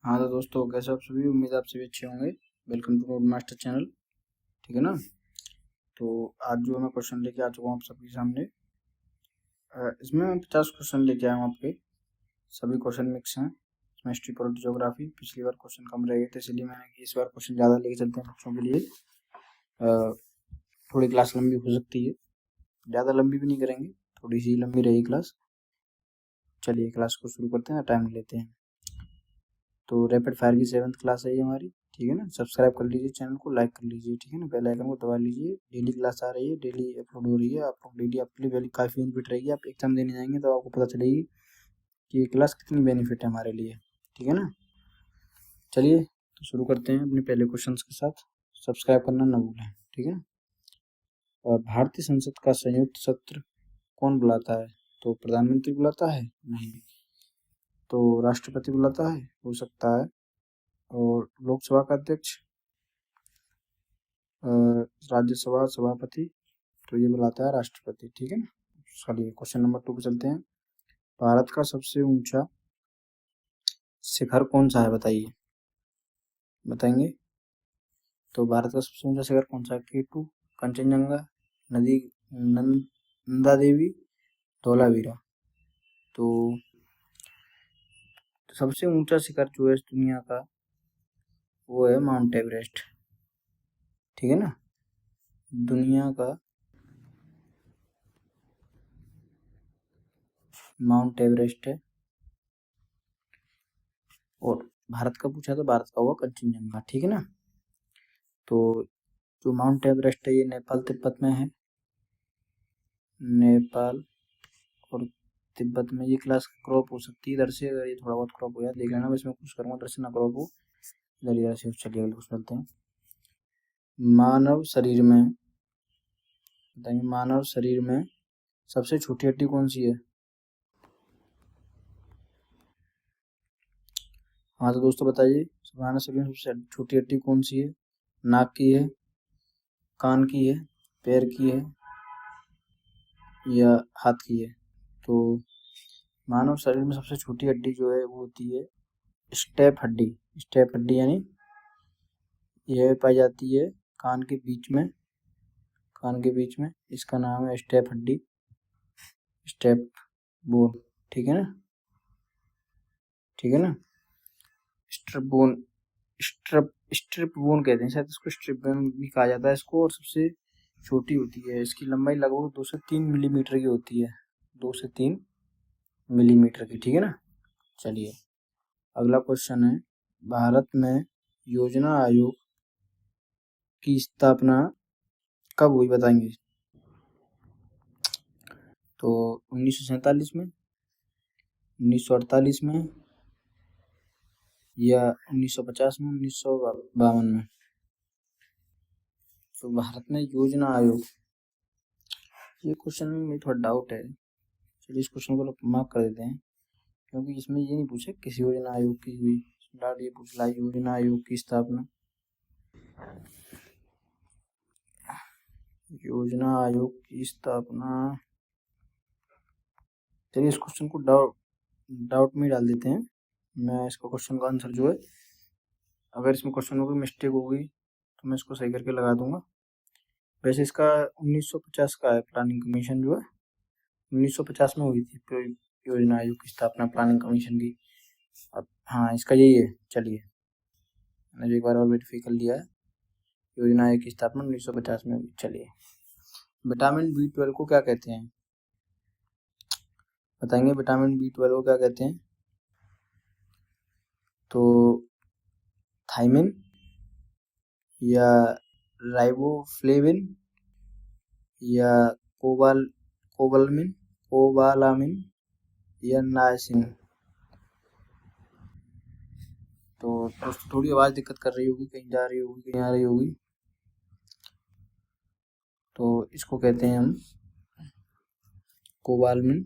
हाँ तो दोस्तों, कैसे आप सभी? उम्मीद है आप सभी अच्छे होंगे। Welcome to Road Master channel. ठीक है ना? तो आज जो मैं क्वेश्चन लेके आ चुका हूँ आप सबके सामने। इसमें मैं 50 क्वेश्चन लेके आया हूँ आपके। सभी क्वेश्चन मिक्स हैं। इसमें हिस्ट्री, पॉलिटी, ज्योग्राफी। पिछली बार क्वेश्चन कम रह गए थे, इसलिए मैंने इस बार क्वेश्चन ज़्यादा लेके चलते हैं बच्चों के लिए। थोड़ी क्लास लंबी हो सकती है, ज़्यादा लंबी भी नहीं करेंगे, थोड़ी सी लंबी रहेगी क्लास। चलिए क्लास को शुरू करते हैं, टाइम लेते हैं। तो रैपिड फायर की 7th क्लास है ये हमारी। ठीक है ना? सब्सक्राइब कर लीजिए चैनल को, लाइक कर लीजिए। ठीक है ना? बेल आइकन को दबा लीजिए। डेली क्लास आ रही है, डेली अपलोड हो रही है। आपको डेली आपके लिए वैल्यू काफ़ी बेनिफिट रहेगी। आप एग्जाम देने जाएंगे तो आपको पता चलेगी कि ये क्लास कितनी बेनिफिट है हमारे लिए। ठीक है ना? चलिए तो शुरू करते हैं अपने पहले क्वेश्चन के साथ। सब्सक्राइब करना ना भूलें। ठीक है? और भारतीय संसद का संयुक्त सत्र कौन बुलाता है? तो प्रधानमंत्री बुलाता है? नहीं। तो राष्ट्रपति बुलाता है, हो सकता है। और लोकसभा का अध्यक्ष, राज्यसभा सभापति, तो ये बुलाता है राष्ट्रपति। ठीक है ना? चलिए क्वेश्चन नंबर 2 पे चलते हैं। भारत का सबसे ऊंचा शिखर कौन सा है? बताइए, बताएंगे? तो भारत का सबसे ऊंचा शिखर कौन सा है? K2, कंचनजंगा, नदी, नंदा देवी, धौलावीरा। तो सबसे ऊंचा शिखर जो है इस दुनिया का, वो है माउंट एवरेस्ट। ठीक है ना? दुनिया का माउंट एवरेस्ट है। और भारत का पूछा तो भारत का हुआ कंचनजंगा। ठीक है ना? तो जो माउंट एवरेस्ट है ये नेपाल तिब्बत में है। नेपाल और तिब्बत में। ये क्लास क्रॉप हो सकती है इधर से, अगर ये थोड़ा बहुत क्रॉप हो जाए देख लेना। बस मैं कुछ करूँगा इधर से ना क्रॉप हो, इधर से। चलिए अगले क्वेश्चन चलते हैं। मानव शरीर में, बताइए, मानव शरीर में सबसे छोटी हड्डी कौन सी है? हाँ तो दोस्तों बताइए, मानव शरीर में सबसे छोटी हड्डी कौन सी है? नाक की है, कान की है, पैर की है, या हाथ की है? तो मानव शरीर में सबसे छोटी हड्डी जो है वो होती है स्टेप हड्डी। स्टेप हड्डी यानी यह पाई जाती है कान के बीच में। कान के बीच में, इसका नाम है स्टेप हड्डी, स्टेप बोन। ठीक है ना? ठीक है ना? स्ट्रिप बोन, स्ट्रिप बोन कहते हैं शायद इसको, स्ट्रिप बोन भी कहा जाता है इसको। और सबसे छोटी होती है, इसकी लंबाई लगभग 2 से 3 मिलीमीटर की होती है। 2 से 3 मिलीमीटर की। ठीक है ना? चलिए अगला क्वेश्चन है, भारत में योजना आयोग की स्थापना कब हुई? बताएंगे? तो 1947 में, 1948 में, या 1950 में, 1952 में? तो भारत में योजना आयोग, ये क्वेश्चन में थोड़ा डाउट है। चलिए इस क्वेश्चन को मार्क कर देते हैं, क्योंकि इसमें ये नहीं पूछा किस योजना आयोग की हुई, डायरेक्ट ये पूछ ला योजना आयोग की स्थापना। योजना आयोग की स्थापना, चलिए इस क्वेश्चन को डाउट में डाल देते हैं। मैं इसका क्वेश्चन का आंसर जो है, अगर इसमें क्वेश्चन में कोई मिस्टेक हो गई तो मैं इसको सही करके लगा दूंगा। वैसे इसका 1950 का है, प्लानिंग कमीशन जो है 1950 में हुई थी योजना आयोग की स्थापना, प्लानिंग कमीशन की। अब हाँ इसका यही है। चलिए मैंने एक बार और वेरीफाई कर लिया है, योजना आयोग की स्थापना 1950 में हुई। चलिए विटामिन B12 को क्या कहते हैं? बताएंगे विटामिन B12 को क्या कहते हैं? तो थाइमिन, या राइबोफ्लेविन, या कोबालामिन, या नायसिन। तो दोस्तों थोड़ी आवाज़ दिक्कत कर रही होगी, कहीं जा रही होगी, कहीं आ रही होगी। तो इसको कहते हैं हम कोबालमिन।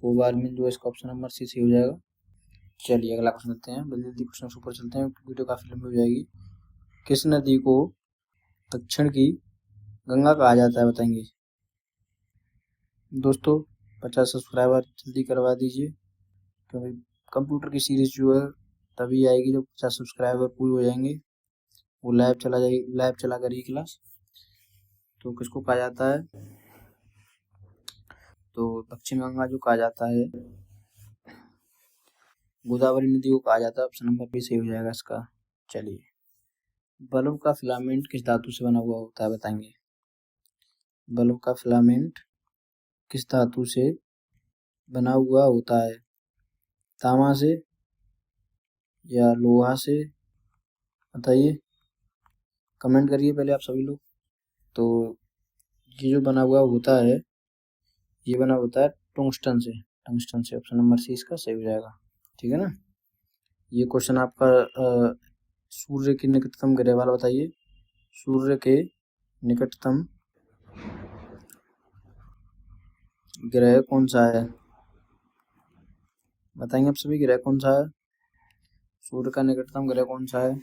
कोबालमिन जो है इसका ऑप्शन नंबर सी सही हो जाएगा। चलिए अगला क्वेश्चन लेते हैं, जल्दी जल्दी क्वेश्चन ऊपर चलते हैं, वीडियो काफ़ी लंबी हो जाएगी। किस नदी को दक्षिण की गंगा कहा जाता है? बताएंगे? दोस्तों 50 सब्सक्राइबर जल्दी करवा दीजिए, क्योंकि कंप्यूटर की सीरीज जो है तभी आएगी जब 50 सब्सक्राइबर पूरे हो जाएंगे। वो लाइव चला करेगी क्लास। तो किसको कहा जाता है, तो पश्चिम गंगा जो कहा जाता है, गोदावरी नदी को कहा जाता है। ऑप्शन नंबर बी सही हो जाएगा इसका। चलिए, बल्ब का फिलामेंट किस धातु से बना हुआ होता है, बताएंगे। बल्ब का फिलामेंट किस धातु से बना हुआ होता है, तांबा से या लोहा से, बताइए, कमेंट करिए पहले आप सभी लोग। तो ये जो बना हुआ होता है, ये बना होता है टंगस्टन से। टंगस्टन से, ऑप्शन नंबर सी इसका सही हो जाएगा। ठीक है ना। ये क्वेश्चन आपका सूर्य के निकटतम ग्रह वाला बताइए। सूर्य के निकटतम ग्रह कौन सा है, बताएंगे आप सभी, ग्रह कौन सा है, सूर्य का निकटतम ग्रह कौन सा है।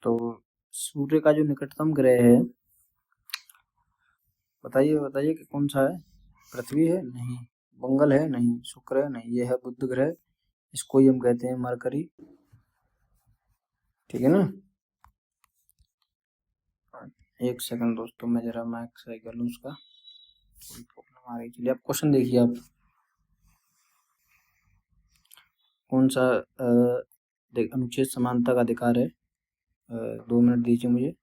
तो सूर्य का जो निकटतम ग्रह है, बताइए बताइए कि कौन सा है। पृथ्वी है? नहीं। मंगल है? नहीं। शुक्र है? नहीं। ये है बुध ग्रह, इसको ही हम कहते हैं मरकरी। ठीक है ना। एक सेकंड दोस्तों, मैं जरा माइक सही कर लूँ, उसका थोड़ी प्रॉब्लम आ रही। चलिए, आप क्वेश्चन देखिए। आप कौन सा अनुच्छेद समानता का अधिकार है। 2 मिनट दीजिए मुझे।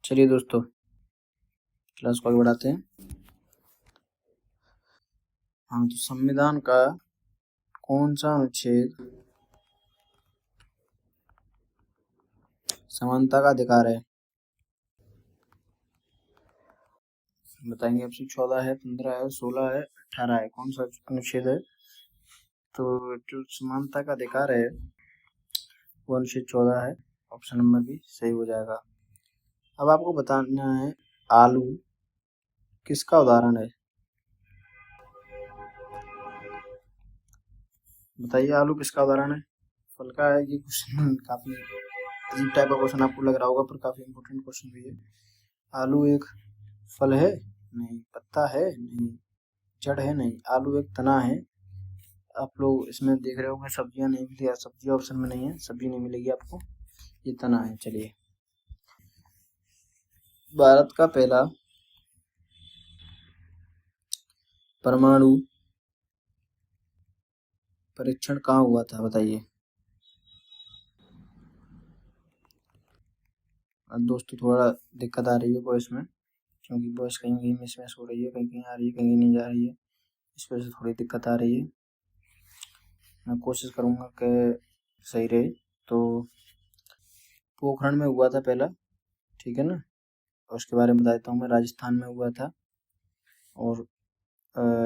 चलिए दोस्तों, क्लास को आगे बढ़ाते हैं। हाँ, तो संविधान का कौन सा अनुच्छेद समानता का अधिकार है, बताएंगे। आपसे 14 है, 15 है, 16 है, 18 है, कौन सा अनुच्छेद है। तो जो समानता का अधिकार है वो अनुच्छेद 14 है। ऑप्शन नंबर बी सही हो जाएगा। अब आपको बताना है, आलू किसका उदाहरण है, बताइए। आलू किसका उदाहरण है, फल का है। ये क्वेश्चन काफी अजीब टाइप का क्वेश्चन आपको लग रहा होगा, पर काफी इम्पोर्टेंट क्वेश्चन भी है। आलू एक फल है? नहीं। पत्ता है? नहीं। जड़ है? नहीं। आलू एक तना है। आप लोग इसमें देख रहे होंगे सब्जियां नहीं मिली, या सब्जी ऑप्शन में नहीं है, सब्जी नहीं मिलेगी आपको, ये तना है। चलिए, भारत का पहला परमाणु परीक्षण कहाँ हुआ था, बताइए। दोस्तों थोड़ा दिक्कत आ रही है वॉइस में, क्योंकि वॉइस कहीं कहीं मिस मैच हो रही है, कहीं कहीं आ रही है, कहीं नहीं जा रही है, इस वजह से थोड़ी दिक्कत आ रही है। मैं कोशिश करूंगा कि सही रहे। तो पोखरण में हुआ था पहला, ठीक है ना, और उसके बारे में बता देता हूँ मैं। राजस्थान में हुआ था, और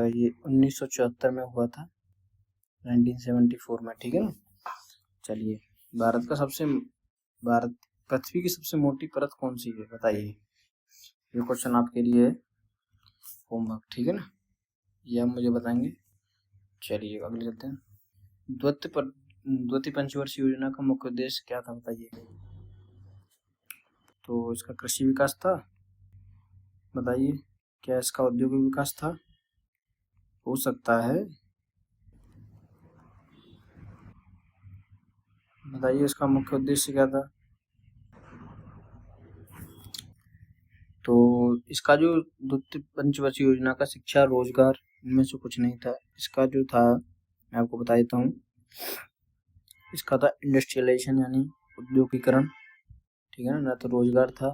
ये 1974 में हुआ था, 1974 में। ठीक है ना। चलिए, भारत पृथ्वी की सबसे मोटी परत कौन सी है, बताइए। ये क्वेश्चन आपके लिए होमवर्क, ठीक है ना, ये आप मुझे बताएंगे। चलिए अगले चलते हैं। द्वितीय पंचवर्षीय योजना का मुख्य उद्देश्य क्या था, बताइए। तो इसका कृषि विकास था, बताइए। क्या इसका औद्योगिक विकास था, हो सकता है, बताइए। इसका मुख्य उद्देश्य क्या था। तो इसका जो द्वितीय पंचवर्षीय योजना का शिक्षा रोजगार इनमें से कुछ नहीं था। इसका जो था, मैं आपको बता देता हूँ, इसका था इंडस्ट्रियलाइजेशन, यानी उद्योगीकरण। ठीक है ना। ना तो रोजगार था,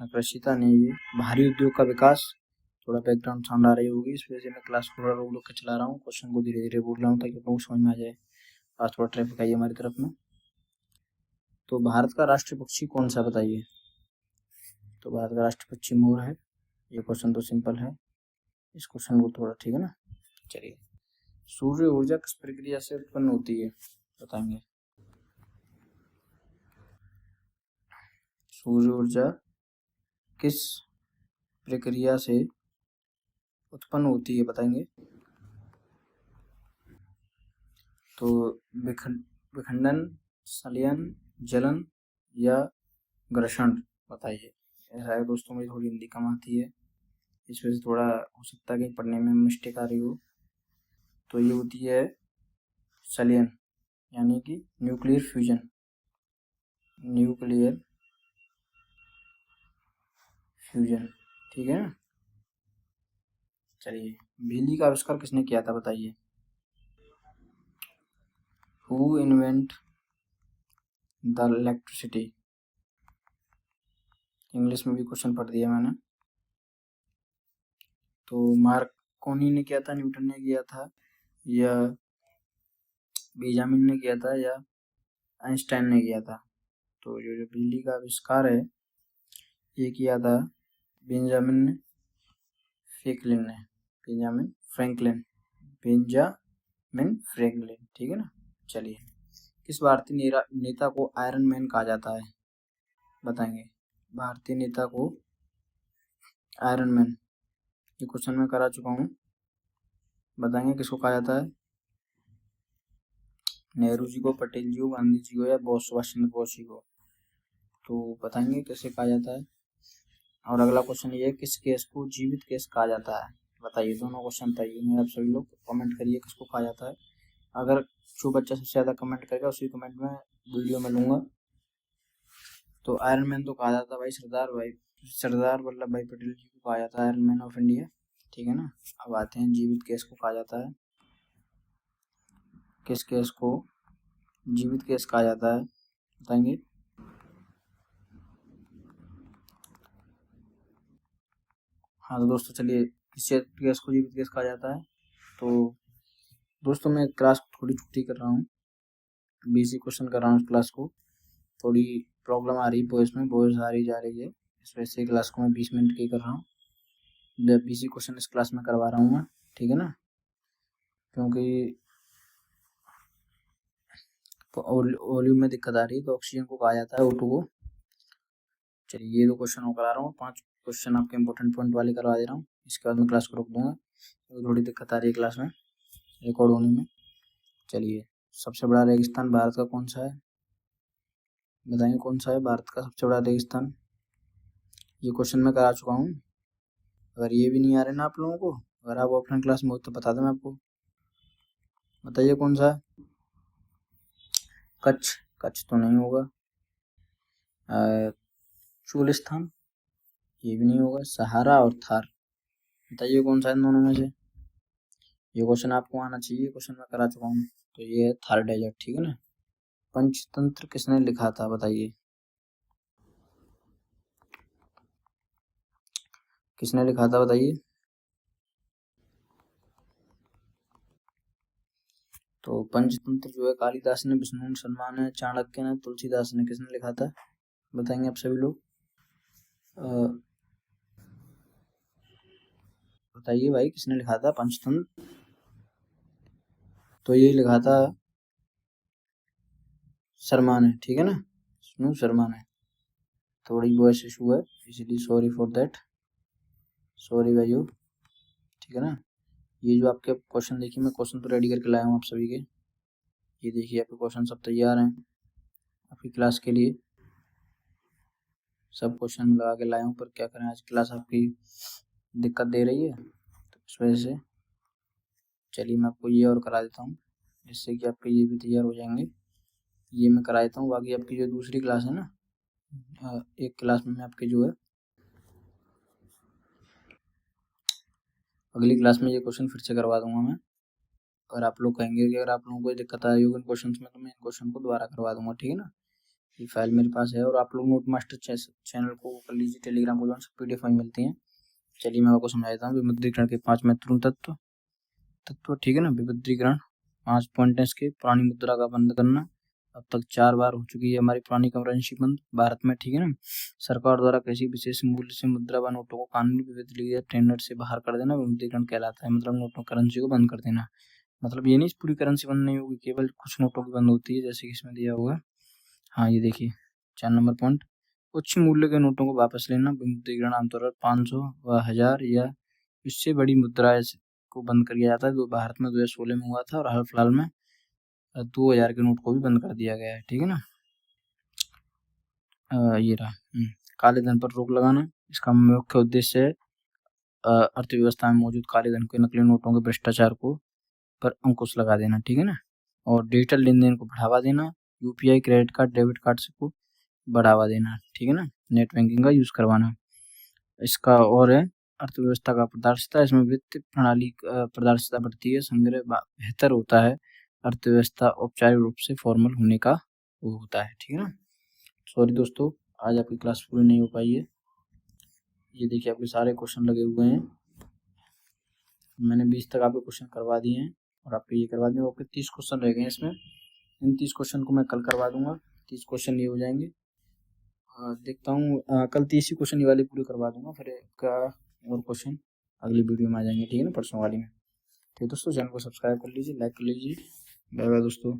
ना कृषि था, नहीं ये भारी उद्योग का विकास। थोड़ा बैकग्राउंड साउंड आ रही होगी, इस वजह से मैं क्लास को थोड़ा रोक के चला रहा हूँ, क्वेश्चन को धीरे धीरे बोल रहा हूँ ताकि लोगों को समझ में आ जाए। आज थोड़ा ट्रैफिक आई हमारी तरफ में। तो भारत का राष्ट्रीय पक्षी कौन सा, बताइए। तो भारत का राष्ट्रीय पक्षी मोर है। ये क्वेश्चन तो सिंपल है, इस क्वेश्चन को थोड़ा, ठीक है ना। चलिए, सूर्य ऊर्जा किस प्रक्रिया से उत्पन्न होती है बताएंगे। सूर्य ऊर्जा किस प्रक्रिया से उत्पन्न होती है बताएंगे। तो विखंडन, संलयन, जलन या घर्षण बताइए। ऐसा है दोस्तों, मुझे थोड़ी हिंदी कम आती है, इस वजह से थोड़ा हो सकता है कि पढ़ने में मिस्टेक आ रही हो। तो ये होती है संलयन, यानी कि न्यूक्लियर फ्यूजन। न्यूक्लियर फ्यूजन, ठीक है ना। चलिए, बिजली का आविष्कार किसने किया था बताइए। Who invent the electricity. English में भी क्वेश्चन पढ़ दिया मैंने। तो मार्कोनी ने किया था, न्यूटन ने किया था, या बेंजामिन ने किया था, या आइंस्टाइन ने किया था। तो जो बिजली का आविष्कार है ये किया था बेंजामिन फ्रैंकलिन ने। बेंजामिन फ्रैंकलिन, ठीक है ना। चलिए, किस भारतीय नेता को आयरन मैन कहा जाता है बताएंगे। भारतीय नेता को आयरन मैन, ये क्वेश्चन मैं करा चुका हूँ, बताएंगे किसको कहा जाता है। नेहरू जी को, पटेल जी को, गांधी जी को, या सुभाष चंद्र बोस जी को। तो बताएंगे कैसे कहा जाता है। और अगला क्वेश्चन ये है, किस गैस को जीवित गैस कहा जाता है बताइए। दोनों क्वेश्चन बताइए, आप सभी लोग कमेंट करिए किसको कहा जाता है। अगर जो बच्चा सबसे ज्यादा कमेंट करेगा उसी कमेंट में वीडियो में लूंगा। तो आयरन मैन तो कहा जाता है भाई सरदार वल्लभ भाई पटेल जी को कहा जाता है आयरन मैन ऑफ इंडिया, ठीक है ना। अब आते हैं जीवित गैस को कहा जाता है। किस गैस को जीवित गैस कहा जाता है बताएंगे। हाँ तो दोस्तों चलिए, किस गैस को जीवित गैस कहा जाता है। तो दोस्तों मैं क्लास को थोड़ी छुट्टी कर रहा हूँ, बेसिक क्वेश्चन कर रहा हूँ क्लास को। थोड़ी प्रॉब्लम आ रही है वॉइस में, वॉइस आ रही जा रही है, इस वजह से क्लास को मैं 20 मिनट की कर रहा हूँ। बेसिक क्वेश्चन इस क्लास में करवा रहा हूँ मैं, ठीक है ना। क्योंकि वॉल्यूम में दिक्कत आ रही है, तो ऑक्सीजन को कहा जाता है O2 को। चलिए, ये 2 क्वेश्चन मैं करा रहा हूँ, 5 क्वेश्चन आपके इंपॉर्टेंट पॉइंट वाले करवा दे रहा हूँ। इसके बाद मैं क्लास को रोक दूंगा, तो थोड़ी दिक्कत आ रही है क्लास में रिकॉर्ड होने में। चलिए, सबसे बड़ा रेगिस्तान भारत का कौन सा है बताएंगे। कौन सा है भारत का सबसे बड़ा रेगिस्तान। ये क्वेश्चन मैं करा चुका हूँ। अगर ये भी नहीं आ रहे ना आप लोगों को, अगर आप ऑफलाइन क्लास में हो तो बता दें मैं आपको। बताइए कौन सा है। कच्छ तो नहीं होगा। चोलिस्तान, ये भी नहीं होगा। सहारा और थार, बताइए कौन सा है दोनों में से। ये क्वेश्चन आपको आना चाहिए, क्वेश्चन मैं करा चुका हूँ। तो ये है थार डेजर्ट, ठीक है ना। पंचतंत्र किसने लिखा था बताइए। किसने लिखा था बताइए। तो पंचतंत्र जो है कालिदास ने, विष्णु शर्मा ने, चाणक्य ने, तुलसीदास ने, किसने लिखा था बताएंगे आप सभी लोग। बताइए भाई किसने लिखा था पंचतंत्र। तो ये लिखा था शर्मा ने, ठीक है ना, विष्णु शर्मा ने। थोड़ी वॉइस इशू है इसलिए सॉरी फॉर दैट, सॉरी भाइयों, ठीक है ना। ये जो आपके क्वेश्चन देखिए, मैं क्वेश्चन तो रेडी करके लाया हूँ आप सभी के। ये देखिए आपके क्वेश्चन सब तैयार हैं आपकी क्लास के लिए, सब क्वेश्चन में लगा के लाया हूँ। पर क्या करें, आज क्लास आपकी दिक्कत दे रही है, तो इस वजह से चलिए मैं आपको ये और करा देता हूँ, जिससे कि आपके ये भी तैयार हो जाएंगे। ये मैं करा देता हूँ। बाकी आपकी जो दूसरी क्लास है ना, एक क्लास में मैं आपकी जो है अगली क्लास में ये क्वेश्चन फिर से करवा दूंगा मैं। और आप लोग कहेंगे कि अगर आप लोगों को दिक्कत आ रही होगी इन क्वेश्चन में, तो मैं इन क्वेश्चन को दोबारा करवा दूंगा, ठीक है ना। ये फाइल मेरे पास है, और आप लोग नोट मास्टर चैनल को कर लीजिए, टेलीग्राम को, जो PDF फाइल मिलती है। चलिए मैं आपको समझा देता हूँ। विमुद्रीकरण के 5 महत्वपूर्ण तत्व, ठीक है ना। विमुद्रीकरण 5 पॉइंट है इसके। पुरानी मुद्रा का बंद करना, अब तक 4 बार हो चुकी है हमारी पुरानी करेंसी बंद भारत में, ठीक है ना। सरकार द्वारा किसी विशेष मूल्य से मुद्रा व नोटों को कानूनी विविध टेंडर से बाहर कर देना विमुद्रीकरण कहलाता है, मतलब नोटों करेंसी को बंद कर देना। मतलब ये नहीं पूरी करेंसी बंद नहीं होगी, केवल कुछ नोटों की बंद होती है, जैसे कि इसमें दिया हुआ है। हाँ ये देखिए 4 नंबर पॉइंट, उच्च मूल्य के नोटों को वापस लेना। विमुद्रीकरण आमतौर पर 500 व 1000 या इससे बड़ी मुद्रा को बंद कर दिया जाता है। भारत में 2016 में हुआ था और हाल फिलहाल में 2000 के नोट को भी बंद कर दिया गया है, ठीक है ना। ये रहा काले धन पर रोक लगाना। इसका मुख्य उद्देश्य है अर्थव्यवस्था में मौजूद काले धन के, नकली नोटों के भ्रष्टाचार को पर अंकुश लगा देना, ठीक है ना। और डिजिटल लेन देन को बढ़ावा देना, UPI, credit card, debit card को बढ़ावा देना, ठीक है ना। नेट बैंकिंग का यूज करवाना। इसका और है अर्थव्यवस्था का पारदर्शिता, इसमें वित्त प्रणाली पारदर्शिता बढ़ती है, संग्रह बेहतर होता है, अर्थव्यवस्था औपचारिक रूप से फॉर्मल होने का वो होता है, ठीक है ना। सॉरी दोस्तों, आज आपकी क्लास पूरी नहीं हो पाई है। ये देखिए आपके सारे क्वेश्चन लगे हुए हैं, मैंने 20 तक आपके क्वेश्चन करवा दिए हैं और आपके ये करवा दिए। आपके 30 क्वेश्चन रह गए हैं इसमें, इन 30 क्वेश्चन को मैं कल करवा दूंगा। 30 क्वेश्चन ये हो जाएंगे। देखता हूँ कल 30 ही क्वेश्चन ये वाली पूरी करवा दूंगा, फिर का और क्वेश्चन अगली वीडियो में आ जाएंगे, ठीक है ना, परसों वाली में। ठीक है दोस्तों, चैनल को सब्सक्राइब कर लीजिए, लाइक कर लीजिए। बाय बाय दोस्तों।